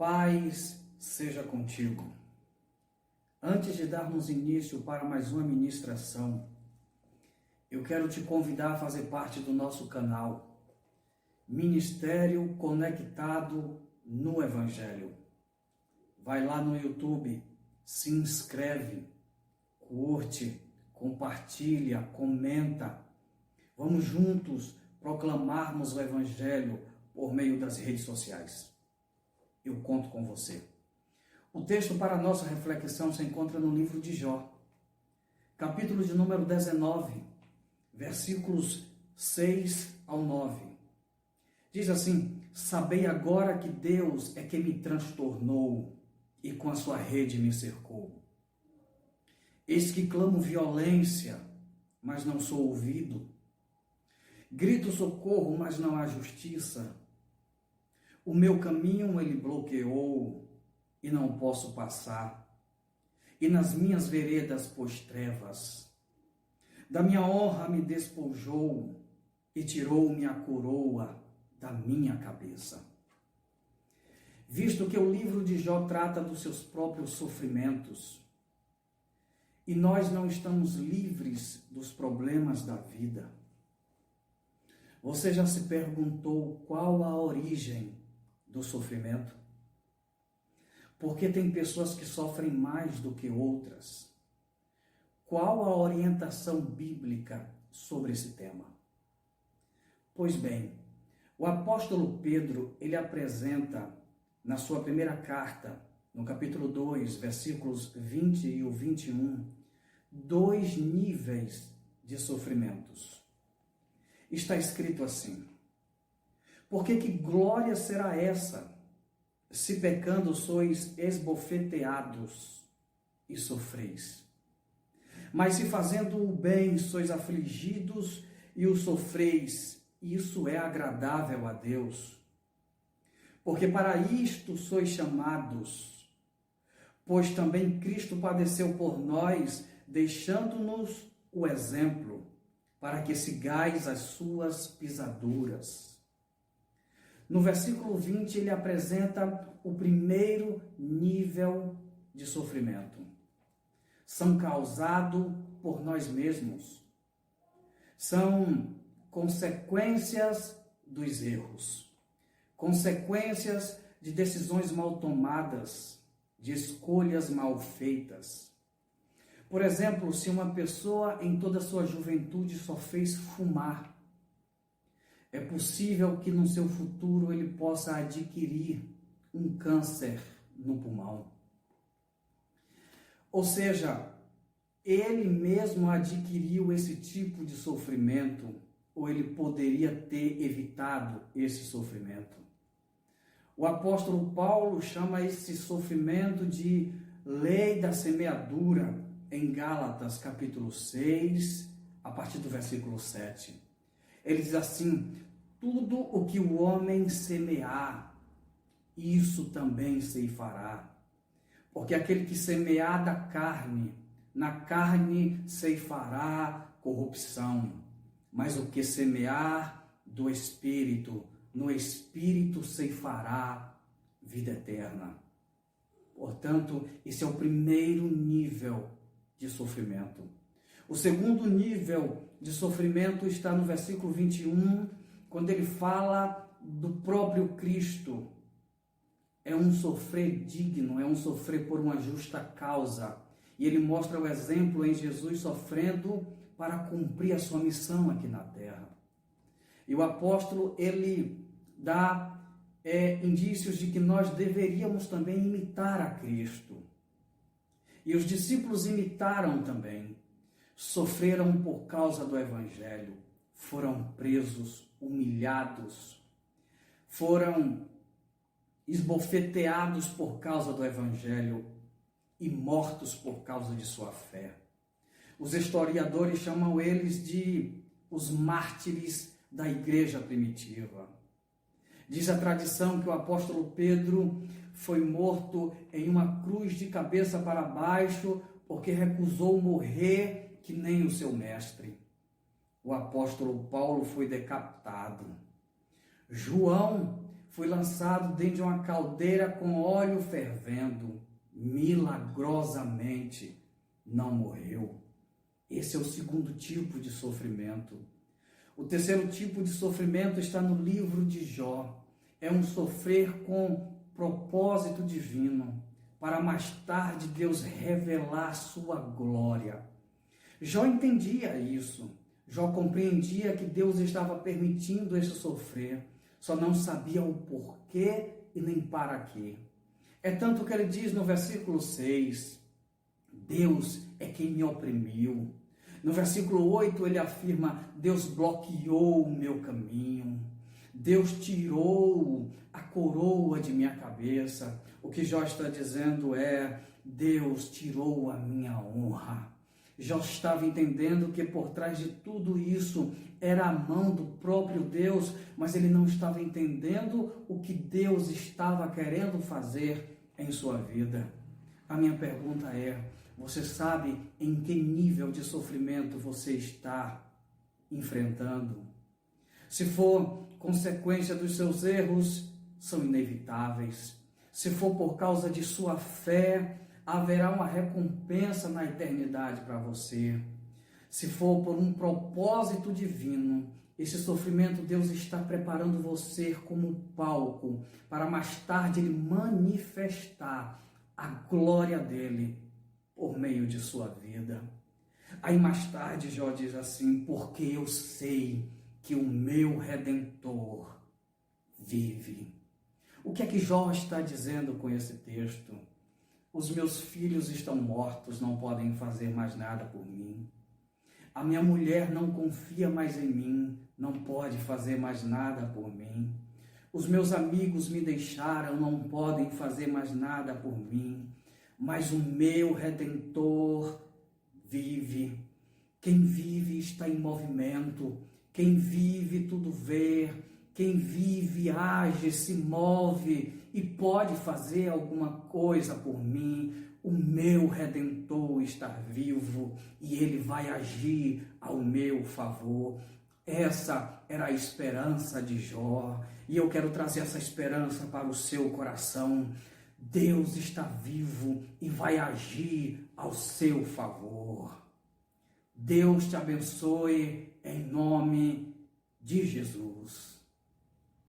Paz seja contigo. Antes de darmos início para mais uma ministração, eu quero te convidar a fazer parte do nosso canal Ministério Conectado no Evangelho. Vai lá no YouTube, se inscreve, curte, compartilha, comenta. Vamos juntos proclamarmos o Evangelho por meio das redes sociais. Eu conto com você. O texto para a nossa reflexão se encontra no livro de Jó, capítulo de número 19, versículos 6 ao 9. Diz assim: sabei agora que Deus é quem me transtornou e com a sua rede me cercou. Eis que clamo violência, mas não sou ouvido. Grito socorro, mas não há justiça. O meu caminho ele bloqueou e não posso passar. E nas minhas veredas pôs trevas. Da minha honra me despojou e tirou-me a coroa da minha cabeça. Visto que o livro de Jó trata dos seus próprios sofrimentos, e nós não estamos livres dos problemas da vida. Você já se perguntou qual a origem do sofrimento? Porque tem pessoas que sofrem mais do que outras. Qual a orientação bíblica sobre esse tema? Pois bem, o apóstolo Pedro, ele apresenta na sua primeira carta, no capítulo 2, versículos 20 e o 21, dois níveis de sofrimentos. Está escrito assim: porque que glória será essa, se pecando sois esbofeteados e sofreis? Mas se fazendo o bem sois afligidos e o sofreis, isso é agradável a Deus. Porque para isto sois chamados, pois também Cristo padeceu por nós, deixando-nos o exemplo, para que sigais as suas pisaduras. No versículo 20, ele apresenta o primeiro nível de sofrimento. São causados por nós mesmos. São consequências dos erros. Consequências de decisões mal tomadas, de escolhas mal feitas. Por exemplo, se uma pessoa em toda a sua juventude só fez fumar, é possível que no seu futuro ele possa adquirir um câncer no pulmão. Ou seja, ele mesmo adquiriu esse tipo de sofrimento, ou ele poderia ter evitado esse sofrimento. O apóstolo Paulo chama esse sofrimento de lei da semeadura, em Gálatas capítulo 6, a partir do versículo 7. Ele diz assim: tudo o que o homem semear, isso também ceifará. Porque aquele que semear da carne, na carne ceifará corrupção. Mas o que semear do Espírito, no Espírito ceifará vida eterna. Portanto, esse é o primeiro nível de sofrimento. O segundo nível de sofrimento está no versículo 21, quando ele fala do próprio Cristo. É um sofrer digno, é um sofrer por uma justa causa. E ele mostra o exemplo em Jesus sofrendo para cumprir a sua missão aqui na terra. E o apóstolo, ele dá indícios de que nós deveríamos também imitar a Cristo. E os discípulos imitaram também. Sofreram por causa do Evangelho. Foram presos, humilhados. Foram esbofeteados por causa do Evangelho e mortos por causa de sua fé. Os historiadores chamam eles de os mártires da igreja primitiva. Diz a tradição que o apóstolo Pedro foi morto em uma cruz de cabeça para baixo porque recusou morrer que nem o seu mestre. O apóstolo Paulo foi decapitado. João fui lançado dentro de uma caldeira com óleo fervendo. Milagrosamente não morreu. Esse é o segundo tipo de sofrimento. O terceiro tipo de sofrimento está no livro de Jó. É um sofrer com propósito divino, para mais tarde Deus revelar sua glória. Jó entendia isso. Jó compreendia que Deus estava permitindo esse sofrer, só não sabia o porquê e nem para quê. É tanto que ele diz no versículo 6, Deus é quem me oprimiu. No versículo 8 ele afirma, Deus bloqueou o meu caminho. Deus tirou a coroa de minha cabeça. O que Jó está dizendo é, Deus tirou a minha honra. Jó estava entendendo que por trás de tudo isso era a mão do próprio Deus, mas ele não estava entendendo o que Deus estava querendo fazer em sua vida. A minha pergunta é, você sabe em que nível de sofrimento você está enfrentando? Se for consequência dos seus erros, são inevitáveis. Se for por causa de sua fé, haverá uma recompensa na eternidade para você. Se for por um propósito divino, esse sofrimento Deus está preparando você como palco para mais tarde Ele manifestar a glória dEle por meio de sua vida. Aí mais tarde Jó diz assim, porque eu sei que o meu Redentor vive. O que é que Jó está dizendo com esse texto? Os meus filhos estão mortos, não podem fazer mais nada por mim. A minha mulher não confia mais em mim, não pode fazer mais nada por mim. Os meus amigos me deixaram, não podem fazer mais nada por mim. Mas o meu Redentor vive. Quem vive está em movimento. Quem vive tudo vê. Quem vive age, se move e pode fazer alguma coisa por mim. O meu Redentor está vivo e Ele vai agir ao meu favor. Essa era a esperança de Jó e eu quero trazer essa esperança para o seu coração. Deus está vivo e vai agir ao seu favor. Deus te abençoe em nome de Jesus.